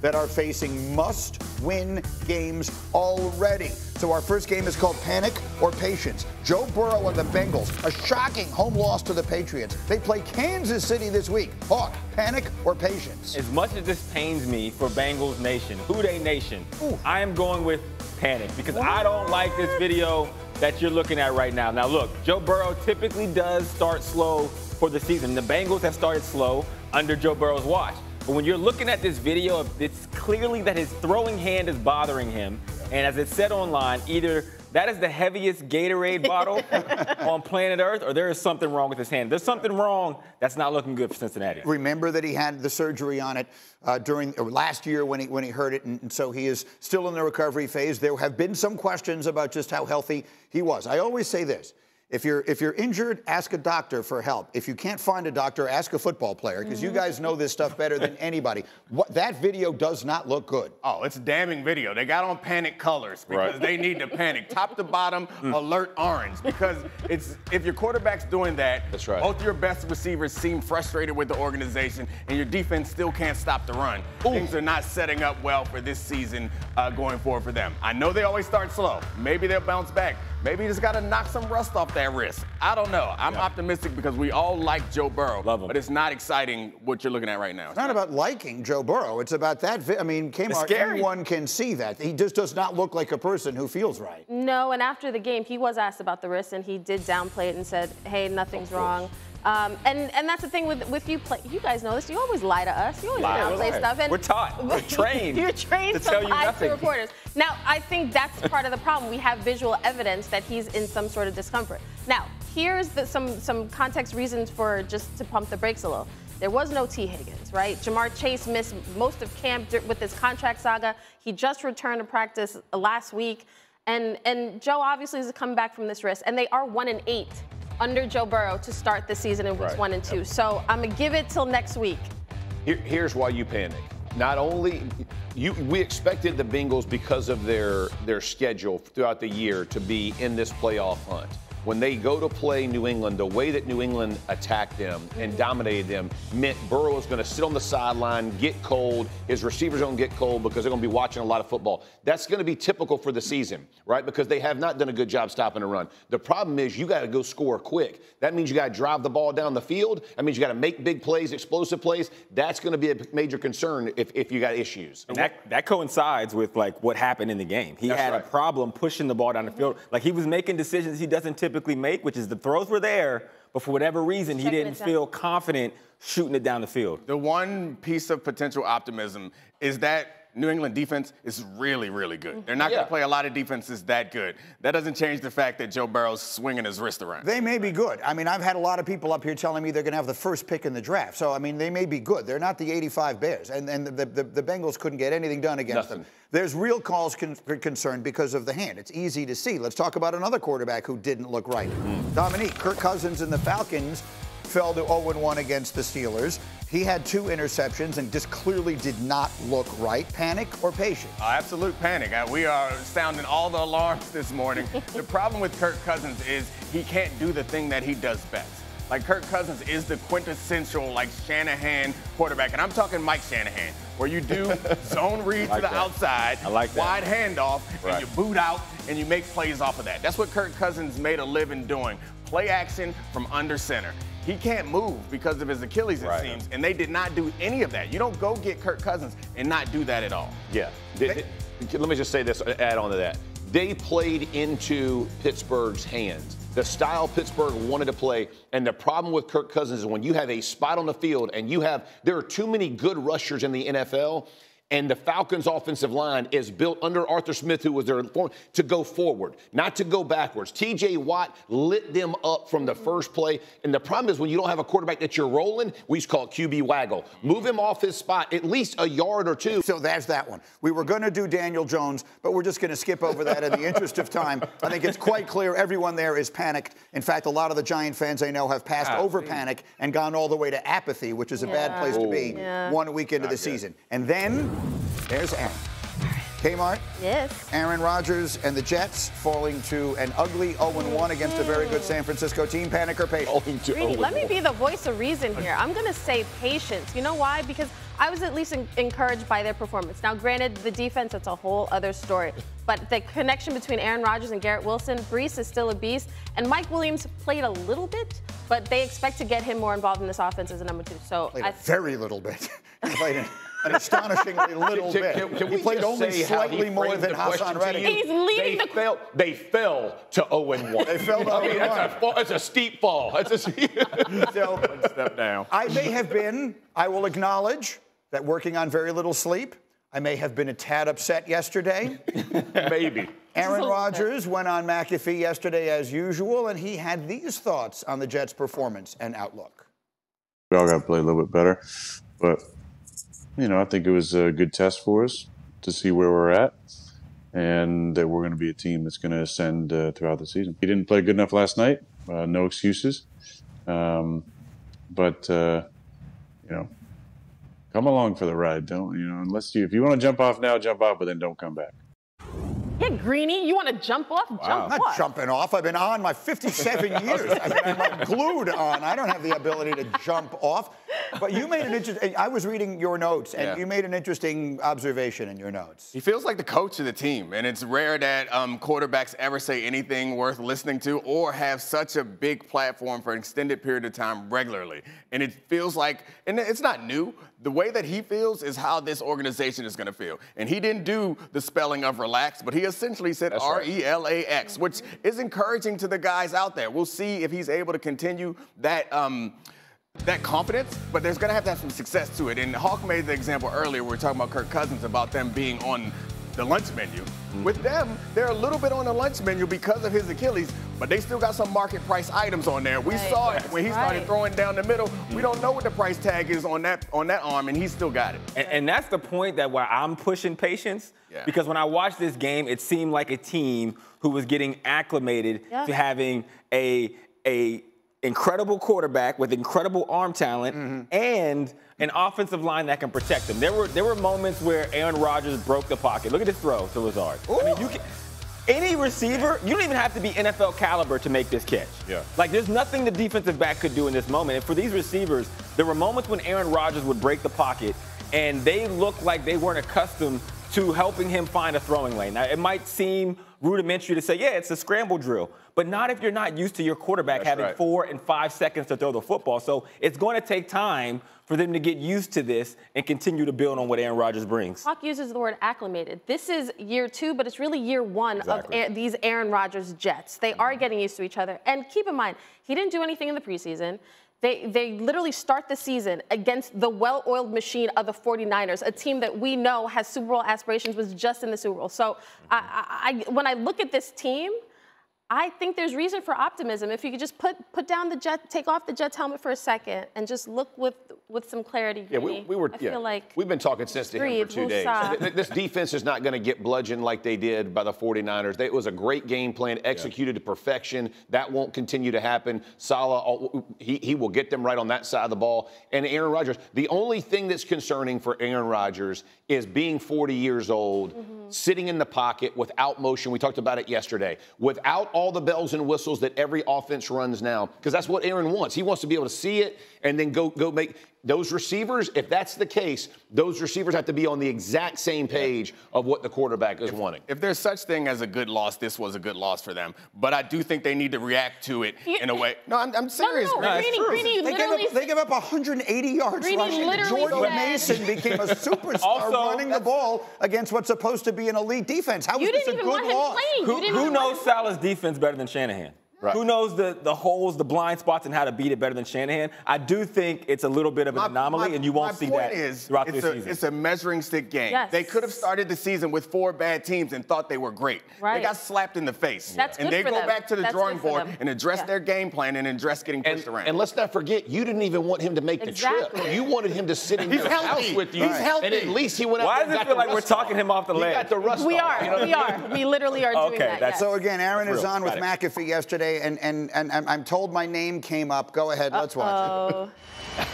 that are facing must-win games already. So our first game is called Panic or Patience. Joe Burrow and the Bengals, a shocking home loss to the Patriots. They play Kansas City this week. Hawk, panic or patience? As much as this pains me for Bengals Nation, Who Dey Nation, I am going with panic because I don't like this video that you're looking at right now. Now look, Joe Burrow typically does start slow for the season. The Bengals have started slow under Joe Burrow's watch. But when you're looking at this video, it's clearly that his throwing hand is bothering him. And as it said online, either that is the heaviest Gatorade bottle on planet Earth, or there is something wrong with his hand. There's something wrong that's not looking good for Cincinnati. Remember that he had the surgery on it during last year when he hurt it, and so he is still in the recovery phase. There have been some questions about just how healthy he was. I always say this. If you're injured, ask a doctor for help. If you can't find a doctor, ask a football player, because you guys know this stuff better than anybody. That video does not look good. Oh, it's a damning video. They got on panic colors because they need to panic. Top to bottom, alert orange. Because if your quarterback's doing that, that's right. Both your best receivers seem frustrated with the organization, and your defense still can't stop the run. Things are not setting up well for this season going forward for them. I know they always start slow. Maybe they'll bounce back. Maybe you just got to knock some rust off that wrist. I don't know. I'm optimistic because we all like Joe Burrow. Love him. But it's not exciting what you're looking at right now. It's not about liking Joe Burrow. It's about that. I mean, Kmart, everyone can see that. He just does not look like a person who feels right. No, and after the game, he was asked about the wrist, and he did downplay it and said, hey, nothing's wrong. And that's the thing with you. You guys know this. You always lie to us. You always downplay stuff. And we're taught. We're trained. You're trained to lie to reporters. Now, I think that's part of the problem. We have visual evidence that he's in some sort of discomfort. Now, here's some context reasons for just to pump the brakes a little. There was no T. Higgins, right? Jamar Chase missed most of camp with this contract saga. He just returned to practice last week. And Joe obviously is coming back from this wrist. And they are 1-8 under Joe Burrow to start the season in weeks 1 and 2. So I'm going to give it till next week. Here's why you panic. Not only we expected the Bengals, because of their schedule throughout the year, to be in this playoff hunt. When they go to play New England, the way that New England attacked them and dominated them meant Burrow is going to sit on the sideline, get cold. His receivers don't get cold because they're going to be watching a lot of football. That's going to be typical for the season, right? Because they have not done a good job stopping a run. The problem is you got to go score quick. That means you got to drive the ball down the field. That means you got to make big plays, explosive plays. That's going to be a major concern if you got issues. And that coincides with like what happened in the game. He had a problem pushing the ball down the field. Like he was making decisions he doesn't typically make, which is the throws were there, but for whatever reason, he didn't feel confident shooting it down the field. The one piece of potential optimism is that New England defense is really, really good. They're not going to play a lot of defenses that good. That doesn't change the fact that Joe Burrow's swinging his wrist around. They may be good. I mean, I've had a lot of people up here telling me they're going to have the first pick in the draft. So, I mean, they may be good. They're not the 85 Bears. And the Bengals couldn't get anything done against them. There's real cause for concern because of the hand. It's easy to see. Let's talk about another quarterback who didn't look right. Dominique, Kirk Cousins and the Falcons fell to 0-1 against the Steelers. He had 2 interceptions and just clearly did not look right. Panic or patience? Absolute panic. We are sounding all the alarms this morning. The problem with Kirk Cousins is he can't do the thing that he does best. Like, Kirk Cousins is the quintessential, like, Shanahan quarterback. And I'm talking Mike Shanahan, where you do zone read to the outside, wide handoff, and you boot out, and you make plays off of that. That's what Kirk Cousins made a living doing. Play action from under center. He can't move because of his Achilles, it seems, and they did not do any of that. You don't go get Kirk Cousins and not do that at all. Yeah. Let me just say this, add on to that. They played into Pittsburgh's hands. The style Pittsburgh wanted to play, and the problem with Kirk Cousins is when you have a spot on the field and there are too many good rushers in the NFL, and the Falcons' offensive line is built under Arthur Smith, who was their form, to go forward, not to go backwards. T.J. Watt lit them up from the first play. And the problem is when you don't have a quarterback that you're rolling, we used to call it QB waggle. Move him off his spot at least a yard or 2. So that's that one. We were going to do Daniel Jones, but we're just going to skip over that in the interest of time. I think it's quite clear everyone there is panicked. In fact, a lot of the Giant fans I know have passed over panic and gone all the way to apathy, which is a bad place to be 1 week into the season. And then there's Aaron. Kmart? Yes. Aaron Rodgers and the Jets falling to an ugly 0-1 against a very good San Francisco team. Panic or patience? Let me be the voice of reason here. I'm going to say patience. You know why? Because I was at least encouraged by their performance. Now, granted, the defense, that's a whole other story. But the connection between Aaron Rodgers and Garrett Wilson, Brees is still a beast. And Mike Williams played a little bit, but they expect to get him more involved in this offense as a number 2. So played a very little bit. He played an astonishingly little bit. He played only slightly more than Hassan Reddick. He's leading They fell to 0-1. They fell to 0-1. That's a steep fall. That's a steep so, step down. I may have been, I will acknowledge, that working on very little sleep, I may have been a tad upset yesterday. Maybe. Aaron Rodgers went on McAfee yesterday as usual, and he had these thoughts on the Jets' performance and outlook. We all got to play a little bit better, but I think it was a good test for us to see where we're at, and that we're going to be a team that's going to ascend throughout the season. We didn't play good enough last night. No excuses, but come along for the ride. Don't unless if you want to jump off now, jump off, but then don't come back. Yeah, Greeny, you want to jump off? Jump I'm not jumping off. I've been on my 57 years. I'm glued on. I don't have the ability to jump off. But you made an interesting. I was reading your notes, and you made an interesting observation in your notes. He feels like the coach of the team, and it's rare that quarterbacks ever say anything worth listening to or have such a big platform for an extended period of time regularly. And it feels like, and it's not new, the way that he feels is how this organization is going to feel. And he didn't do the spelling of relax, but he essentially said R-E-L-A-X, which is encouraging to the guys out there. We'll see if he's able to continue that confidence, but there's going to have some success to it. And Hawk made the example earlier. We were talking about Kirk Cousins, about them being on the lunch menu. With them, they're a little bit on the lunch menu because of his Achilles, but they still got some market price items on there. We saw it when he started throwing down the middle. We don't know what the price tag is on that arm, and he's still got it. And that's the point that where I'm pushing patience, because when I watched this game, it seemed like a team who was getting acclimated to having a incredible quarterback with incredible arm talent and an offensive line that can protect them. There were moments where Aaron Rodgers broke the pocket. Look at this throw to Lazard. I mean, any receiver, you don't even have to be NFL caliber to make this catch. Like, there's nothing the defensive back could do in this moment. And for these receivers, there were moments when Aaron Rodgers would break the pocket, and they looked like they weren't accustomed to helping him find a throwing lane. Now, it might seem rudimentary to say, yeah, it's a scramble drill, but not if you're not used to your quarterback having 4 and 5 seconds to throw the football. So it's going to take time for them to get used to this and continue to build on what Aaron Rodgers brings. Hawk uses the word acclimated. This is year 2, but it's really year 1 of these Aaron Rodgers Jets. They are getting used to each other. And keep in mind, he didn't do anything in the preseason. They literally start the season against the well-oiled machine of the 49ers, a team that we know has Super Bowl aspirations, was just in the Super Bowl. So when I look at this team, I think there's reason for optimism. If you could just put down the Jet, take off the Jets helmet for a second, and just look with some clarity. Yeah, we were. I feel like we've been talking sense to him for 2 days. This defense is not going to get bludgeoned like they did by the 49ers. It was a great game plan, executed to perfection. That won't continue to happen. Salah, he will get them right on that side of the ball. And Aaron Rodgers, the only thing that's concerning for Aaron Rodgers is being 40 years old, sitting in the pocket without motion. We talked about it yesterday. Without all the bells and whistles that every offense runs now, because that's what Aaron wants. He wants to be able to see it and then go make those receivers. If that's the case, those receivers have to be on the exact same page of what the quarterback is wanting. If there's such thing as a good loss, this was a good loss for them. But I do think they need to react to it in a way. No, I'm serious. They gave up 180 yards rushing. Jordan Mason became a superstar running the ball against what's supposed to be an elite defense. How was this a good loss? Who knows Salah's defense better than Shanahan? Who knows the holes, the blind spots, and how to beat it better than Shanahan? I do think it's a little bit of an anomaly, and you won't see that throughout the season. It's a measuring stick game. They could have started the season with 4 bad teams and thought they were great. They got slapped in the face. And they go back to the drawing board and address their game plan and address getting pushed around. And let's not forget, you didn't even want him to make the trip. You wanted him to sit in your house with you. He's healthy. And at least he went out Why does it feel like we're talking him off the ledge? He got the rust We are. We literally are doing that. So again, Aaron is on with McAfee yesterday, and I'm told my name came up. Go ahead, let's watch it.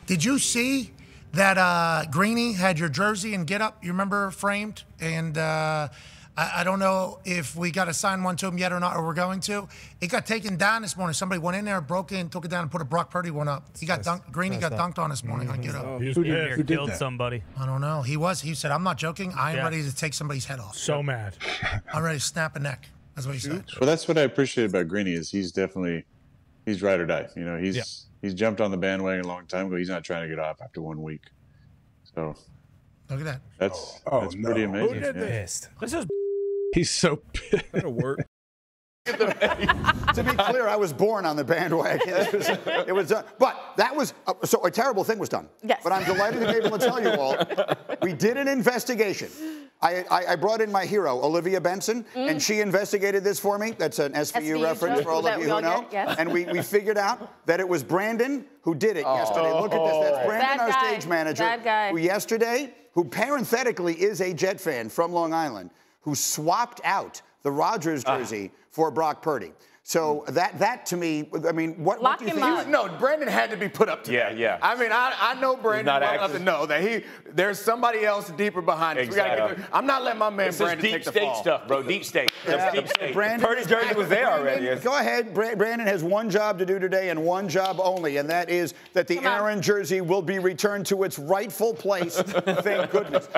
Did you see that Greeny had your jersey and get up, you remember, framed? And I don't know if we got to sign one to him yet or not, or we're going to. It got taken down this morning. Somebody went in there, broke in, took it down, and put a Brock Purdy one up. He got dunked. Greeny got dunked on this morning on Get Up. Who killed somebody? I don't know. He said, I'm not joking. I am ready to take somebody's head off. So mad. I'm ready to snap a neck. That's what he said. Well, that's what I appreciate about Greeny is he's ride or die. You know, he's jumped on the bandwagon a long time ago. He's not trying to get off after 1 week. So look at that. That's pretty amazing. Who did this? This is He's so pissed. That'll work. To be clear, I was born on the bandwagon. It was done. But that was, so a terrible thing was done. Yes. But I'm delighted to be able to tell you all, we did an investigation. I brought in my hero, Olivia Benson, and she investigated this for me. That's an SVU reference for all of you who know. Yes. And we figured out that it was Brandon who did it yesterday. Look at this. That's Brandon, our stage manager, who parenthetically is a Jet fan from Long Island, who swapped out the Rodgers jersey for Brock Purdy. So that to me, I mean, what do you think? No, Brandon had to be put up to that. Yeah. I mean, I know Brandon well enough to know that there's somebody else deeper behind us. Exactly. I'm not letting my man Brandon take the fall. Deep state stuff, bro. Deep state. Deep state. Purdy's jersey was there already. Go ahead. Brandon has one job to do today and one job only, and that is that the Aaron jersey will be returned to its rightful place. Thank goodness.